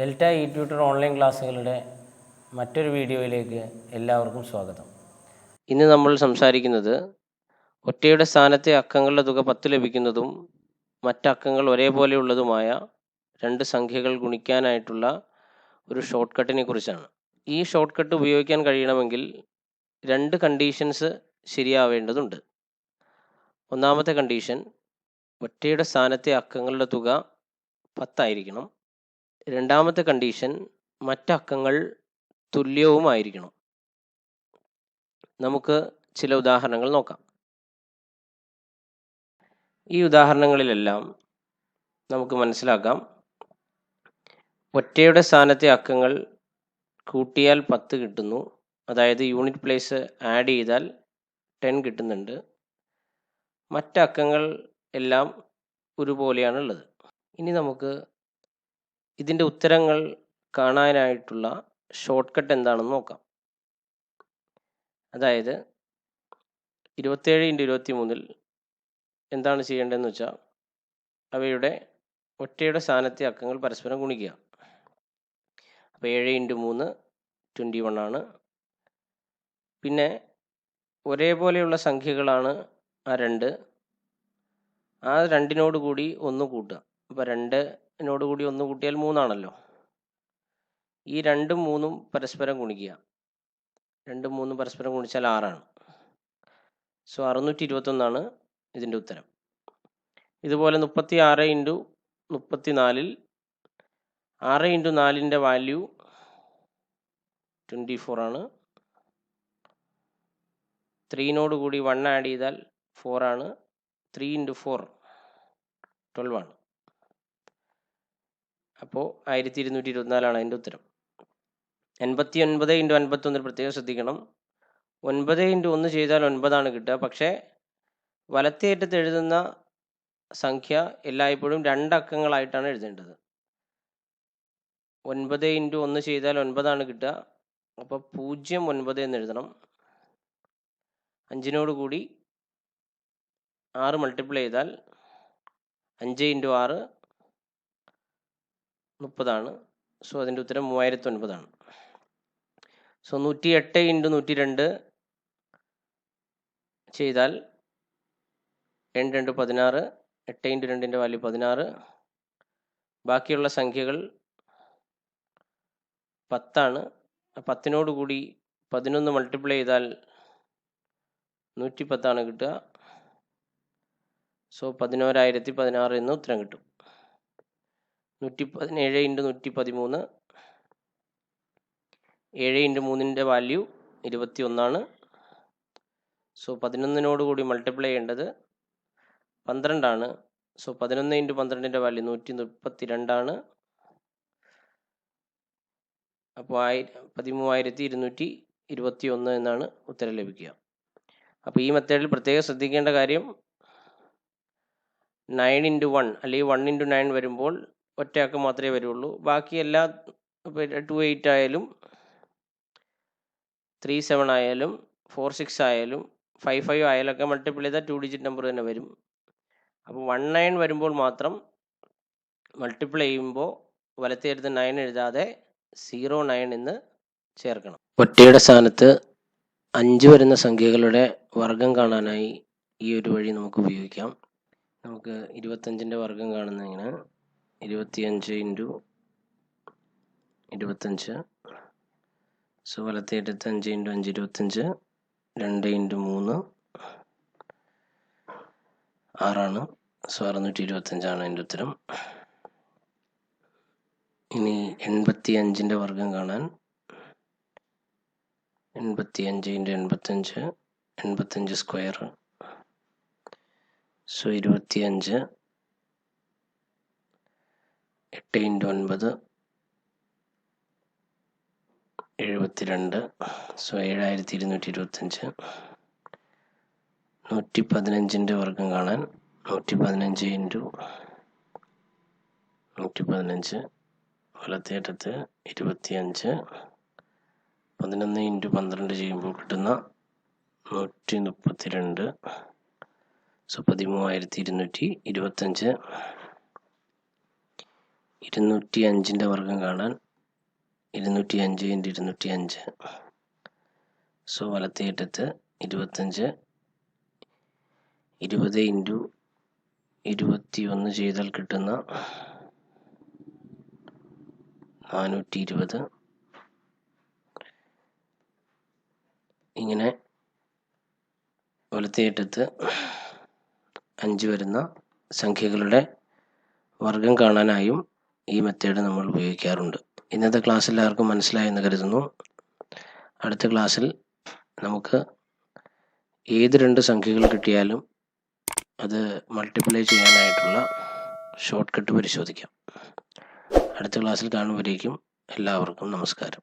Delta E tutor online ക്ലാസ്സുകളുടെ മറ്റൊരു വീഡിയോയിലേക്ക് എല്ലാവർക്കും സ്വാഗതം. ഇന്ന് നമ്മൾ സംസാരിക്കുന്നത് ഒറ്റയുടെ സ്ഥാനത്തെ അക്കങ്ങളുടെ തുക 10 ലഭിക്കുന്നതും മറ്റക്കങ്ങൾ ഒരേപോലെയുള്ളതുമായ രണ്ട് സംഖ്യകൾ ഗുണിക്കാനായിട്ടുള്ള ഒരു ഷോർട്ട് കട്ടിനെ കുറിച്ചാണ്. ഈ ഷോർട്ട് കട്ട് ഉപയോഗിക്കാൻ കഴിയണമെങ്കിൽ രണ്ട് കണ്ടീഷൻസ് ശരിയാവേണ്ടതുണ്ട്. ഒന്നാമത്തെ കണ്ടീഷൻ, ഒറ്റയുടെ സ്ഥാനത്തെ അക്കങ്ങളുടെ തുക 10 ആയിരിക്കണം. രണ്ടാമത്തെ കണ്ടീഷൻ, മറ്റക്കങ്ങൾ തുല്യവുമായിരിക്കണം. നമുക്ക് ചില ഉദാഹരണങ്ങൾ നോക്കാം. ഈ ഉദാഹരണങ്ങളിലെല്ലാം നമുക്ക് മനസ്സിലാക്കാം, ഒറ്റയുടെ സ്ഥാനത്തെ അക്കങ്ങൾ കൂട്ടിയാൽ 10 കിട്ടുന്നു. അതായത് യൂണിറ്റ് പ്ലേസ് ആഡ് ചെയ്താൽ 10 കിട്ടുന്നുണ്ട്. മറ്റക്കങ്ങൾ എല്ലാം ഒരുപോലെയാണുള്ളത്. ഇനി നമുക്ക് ഇതിൻ്റെ ഉത്തരങ്ങൾ കാണാനായിട്ടുള്ള ഷോർട്ട് കട്ട് എന്താണെന്ന് നോക്കാം. അതായത് 27 × 23 എന്താണ് ചെയ്യേണ്ടതെന്ന് വെച്ചാൽ, അവയുടെ ഒറ്റയുടെ സ്ഥാനത്തെ അക്കങ്ങൾ പരസ്പരം ഗുണിക്കുക. അപ്പോൾ 7 × 3 21 ആണ്. പിന്നെ ഒരേപോലെയുള്ള സംഖ്യകളാണ് ആ രണ്ട്. ആ രണ്ടിനോട് കൂടി 1 കൂട്ടുക. അപ്പോൾ 2 കൂടി 1 കൂട്ടിയാൽ 3 ആണല്ലോ. ഈ 2ഉം 3ഉം പരസ്പരം ഗുണിക്കുക. 2ഉം 3ഉം പരസ്പരം ഗുണിച്ചാൽ 6 ആണ്. സോ 621 ആണ് ഇതിൻ്റെ ഉത്തരം. ഇതുപോലെ 36 × 34 6 × 4ൻ്റെ വാല്യൂ 24 ആണ്. 3നോട് കൂടി 1 ആഡ് ചെയ്താൽ 4 ആണ്. 3 × 4 12 ആണ്. അപ്പോൾ 1224 ആണ് അതിൻ്റെ ഉത്തരം. 89 × 51 പ്രത്യേകം ശ്രദ്ധിക്കണം. 9 × 1 ചെയ്താൽ 9 ആണ് കിട്ടുക. പക്ഷേ വലത്തേ അറ്റത്ത് എഴുതുന്ന സംഖ്യ എല്ലായ്പ്പോഴും 2 അക്കങ്ങളായിട്ടാണ് എഴുതേണ്ടത്. 9 × 1 ചെയ്താൽ 9 ആണ് കിട്ടുക. അപ്പോൾ 0,9 എന്ന് എഴുതണം. 5നോട് കൂടി 6 മൾട്ടിപ്ലൈ ചെയ്താൽ 5 × 6 30 ആണ്. സോ അതിൻ്റെ ഉത്തരം 3009 ആണ്. സോ 108 × 102 ചെയ്താൽ 2 2 16, 8 × 2ൻ്റെ വാല്യൂ 16. ബാക്കിയുള്ള സംഖ്യകൾ 10 ആണ്. 10നോട് കൂടി 11 മൾട്ടിപ്ലൈ ചെയ്താൽ 110 ആണ് കിട്ടുക. സോ 11,016 എന്ന് ഉത്തരം കിട്ടും. 117 × 113 7 × 3ൻ്റെ വാല്യൂ 21 ആണ്. സോ 11നോട് കൂടി മൾട്ടിപ്ലൈ ചെയ്യേണ്ടത് 12 ആണ്. സോ 11 × 12ൻ്റെ വാല്യൂ 132 ആണ്. അപ്പോൾ 13,221 എന്നാണ് ഉത്തരം ലഭിക്കുക. അപ്പോൾ ഈ മെത്തേഡിൽ പ്രത്യേകം ശ്രദ്ധിക്കേണ്ട കാര്യം, 9 × 1 അല്ലെങ്കിൽ 1 × 9 വരുമ്പോൾ ഒറ്റയാക്കം മാത്രമേ വരുള്ളൂ. ബാക്കി എല്ലാ 28 ആയാലും 37 ആയാലും 46 ആയാലും 55 ആയാലും ഒക്കെ മൾട്ടിപ്പിൾ ചെയ്താൽ 2 ഡിജിറ്റ് നമ്പർ തന്നെ വരും. അപ്പോൾ 19 വരുമ്പോൾ മാത്രം മൾട്ടിപ്പിൾ ചെയ്യുമ്പോൾ വലത്തേ അടുത്ത് 9 എഴുതാതെ 09 എന്ന് ചേർക്കണം. ഒറ്റയുടെ സ്ഥാനത്ത് 5 വരുന്ന സംഖ്യകളുടെ വർഗം കാണാനായി ഈ ഒരു വഴി നമുക്ക് ഉപയോഗിക്കാം. നമുക്ക് 25ൻ്റെ വർഗം കാണുന്നതിന് 25 × 25. സോ വലത്തേ അറ്റത്ത് 5 × 5 25, 2 × 3 6 ആണ്. സോ 625 ആണ് അതിൻ്റെ ഉത്തരം. ഇനി 85ൻ്റെ വർഗം കാണാൻ 85 × 85, 85 സ്ക്വയർ. സോ 25, 8 × 9 72. സോ 7225. 115ൻ്റെ വർഗം കാണാൻ 115 × 115 വലത്തേ അറ്റത്ത് 25, 11 × 12 ചെയ്യുമ്പോൾ കിട്ടുന്ന 132. സോ 13,225. 205 വർഗം കാണാൻ 205 × 205. സോ വലത്തേ അറ്റത്ത് 25, 20 × 21 ചെയ്താൽ കിട്ടുന്ന 420. ഇങ്ങനെ വലത്തേ അറ്റത്ത് 5 വരുന്ന സംഖ്യകളുടെ വർഗം കാണാനായും ഈ മെത്തേഡ് നമ്മൾ ഉപയോഗിക്കാറുണ്ട്. ഇന്നത്തെ ക്ലാസ് എല്ലാവർക്കും മനസ്സിലായെന്ന് കരുതുന്നു. അടുത്ത ക്ലാസ്സിൽ നമുക്ക് ഏത് 2 സംഖ്യകൾ കിട്ടിയാലും അത് മൾട്ടിപ്ലൈ ചെയ്യാനായിട്ടുള്ള ഷോർട്ട് കട്ട് പരിശോധിക്കാം. അടുത്ത ക്ലാസ്സിൽ കാണുമ്പോഴേക്കും എല്ലാവർക്കും നമസ്കാരം.